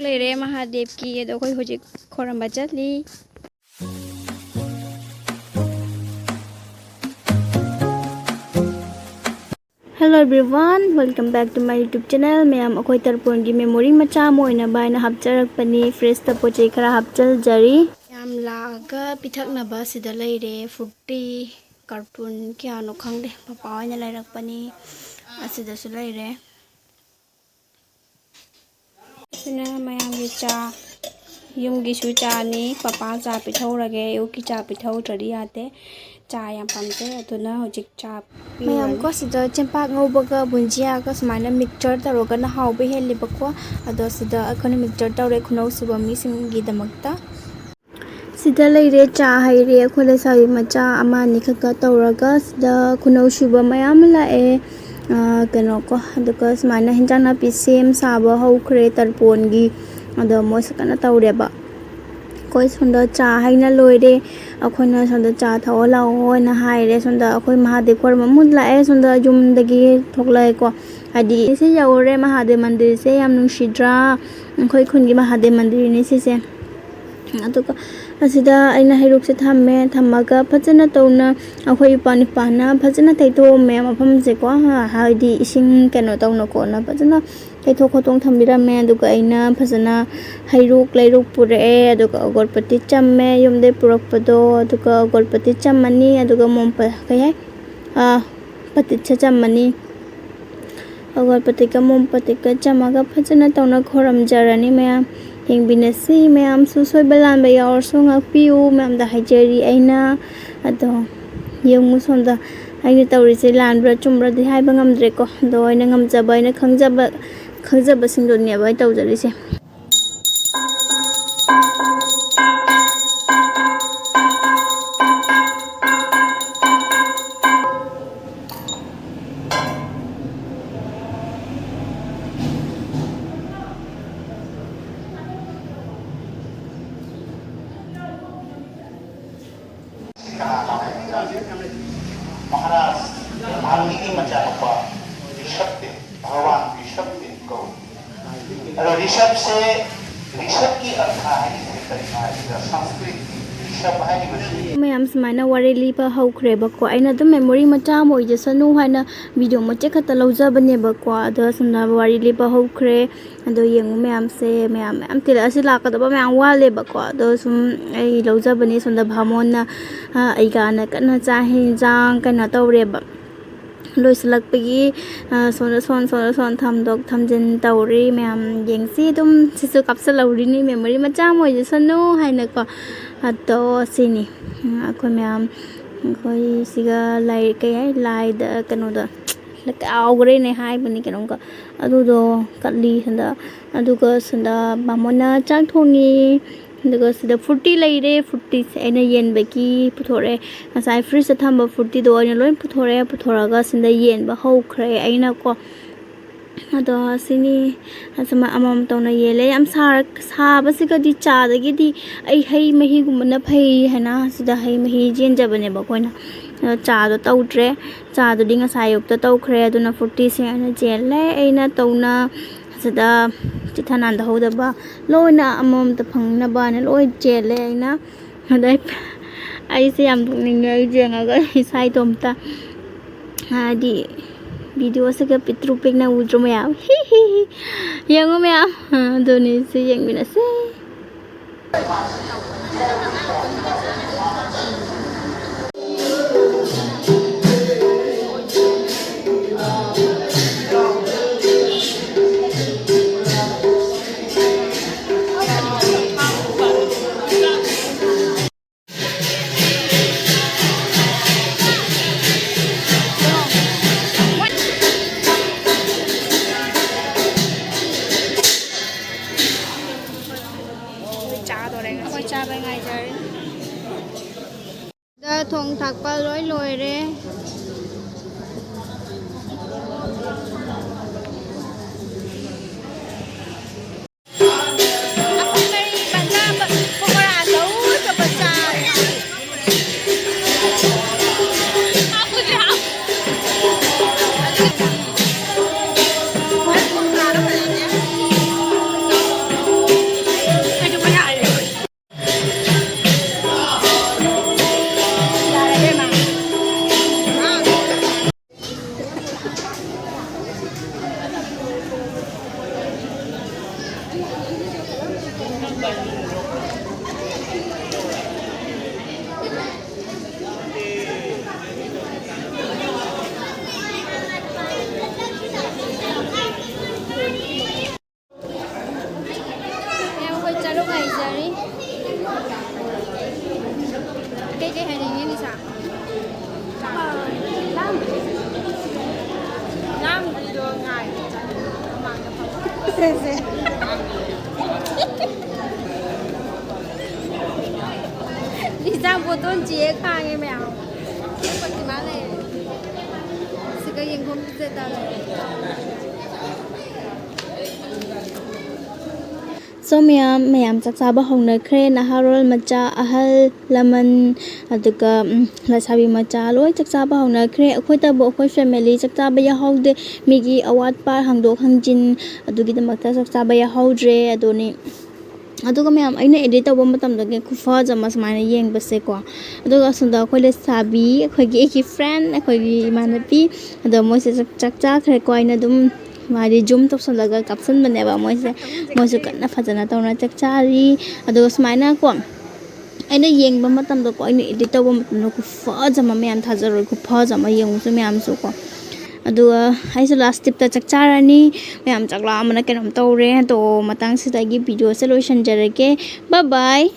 लेरे महादेव की ये दो कोई हुजिक खोरम बचली। Hello everyone, welcome back to my YouTube channel. मैम अखोई तरपोन की मेमोरी मचा मोइना बायना हपचरक पनी फ्रेश तपोचे खरा हपचल जरी याम लागा पिथक नबा सिदा लेरे फुट्टी कार्टून क्या नो खंगदे पापा ओइना लेरक पनी असिदा सु लेरे सिना मैम की चा युंगी सु चानी पापा चा पिथौरगे युकी चा पिथौत्रदी याते चा याम पमते अदुना होजिक चा मैम को सिदा चेंपाक ngौबगा बुंजिया का समाना मिक्सचर तरोगा ना हाउबे हेलिबको अदो सिदा अखोने मिक्सचर तौरे खुनौ सुबा मिसिंगी दमकता सिदा लेरे चा हाइरे अखोले साबि मचा अमानी खका तौरगा सिदा खुनौ सुबा मयाम लाए कनो को अदुका समाना हिंजाना पि सेम साबा हौख्रे तरपोनगी अदो मोसकना तौरेबा कोई सुंदर चा हाइना लोइरे अखोना सुंदर चा थाओ लाओ ना हाइरे सुंदर अखोई महादेव खोर ममुन लाए सुंदर जुमदगी थोकलाए को आदि से यौरे महादेव मंदिर से याम नुंसिद्रा अखोई खुनगी महादेव मंदिर नि से अदुका असिदा आइना हैरुक से थम्मे थम्मगा फजना तौना अखोई पानी पाना फजना तैथो मे मफम से को हाइदि इसिंग कनो तौना को ना फजना तैथो खोतोंग थम्बिरामे अदुका आइना फजना हैरुक लैरुक पुरे अदुका अगरपति चम्मे युमदे पुरकपदो अदुका अगरपति चम्मनी अदुका मोमपा कय पतिच्चा चम्मनी अगरपति का मोमपति का चमगा फजना तौना खोरम जरानी मैम हिंबिनसी मैम सुसोइबा लानबा यावरसो ngakpiu मैम दा हाइजेरी आइना अदो यंगु सोंदा आइना तौरिसे लानब्रा चुमब्रा दि हाइबा ngamdre को दो आइना ngamjaba आइना खंगजबा सिंगदोनिया बाय तौजरिसे महाराज वाल्मीकि मचानुपा ऋषभ थे भगवान ऋषभ थे को अगर ऋषभ से ऋषभ की अर्थ है संस्कृत ऋषभ है मैम समाना वारे लिपा हौख्रे बको आइना तो मेमोरी मचा मोइ जसनु हाइना वीडियो मचे खता लौजबने बको अदो सुना वारे लिपा हौख्रे अदो यंगु मैम से मैम तिला से लाकदबा मैम वाले बको अदो सुम आई लौजबने सुंदा भामोना आइगाना कना चाहे जांग कना तौरेबा लोइसलकपगी सोन थमदोक थमजिन तौरी मैम येंगसी तुम सिसु कापसलौरिनी मेमोरी मचा मोइ जसनु हाइना को अदो सिनी अखोय मैम अखोय सिगा लाई कय लाई द कनोदा आवग्रे ने हाय बनी कनोंका अदुदो कल्ली संदा अदुगा संदा बामोना चाक थोंगी अदुगा सिदा फुट्टी लेरे फुट्टी से एना येनबकी पुथोरे असाय फ्रिज से थम्बा फुट्टी दो एना लोइन पुथोरागा सिदा येनबा हौख्रे आइना को अदो सिनी असमा अमम तौना येले याम साबसिगदि चादगिदि आई हई मही गुमना फई हैना सिदा हई मही जेनजबने बकोइना चादो तौट्रे चादो दिंगा सायुक्ता तौख्रे अदुना फुट्टी से अना जेले आइना तौना सिदा चिथानान दहोदबा लोइना अमम त फंगनबा ने लोइ जेले आइना अदai आई से याम दुनिंगा जेंगागा साइ तोमता आदि वीडियो से का पितृ पिकना उज्रो मैम यंगो मैम दोनी से यंग बिना से thong thak pa loi loi re em quay cha lúc này giờ đi cái hành hình như sao năm năm đường ngày đi ra một tuần chế khang em mèo còn gì mà này sự cái gì không biết đâu so mayam chakchaba hongna khre na harol macha ahal laman aduga lasabi macha loi chakchaba hongna khre akhoi ta bo akhoi family chakchaba ya haude migi awat par hangdok hangjin adugi damakta chakchaba ya haudre adoni aduga mayam aina edit tawba matam da ku fa jama smaina yeng base ko aduga sunda akhoi le sabi akhoi gi eki friend akhoi gi manapi ado moi se chakcha khre ko aina dum मारी zoom तो सन लगा caption बने बा मोसे कन्ना फजना तौना चकचारी अदो स्माइना को अने Young बा मतम दो को अने एडिट तब मतम को फजमा मैम थाजरो को फजमा येंग सु मैम सु को अदो आइसो लास्ट टिप ता चकचारानी मैम चकला मन केनम तौरे तो मतंग सिदागी वीडियो से लोशन जरके बाय बाय।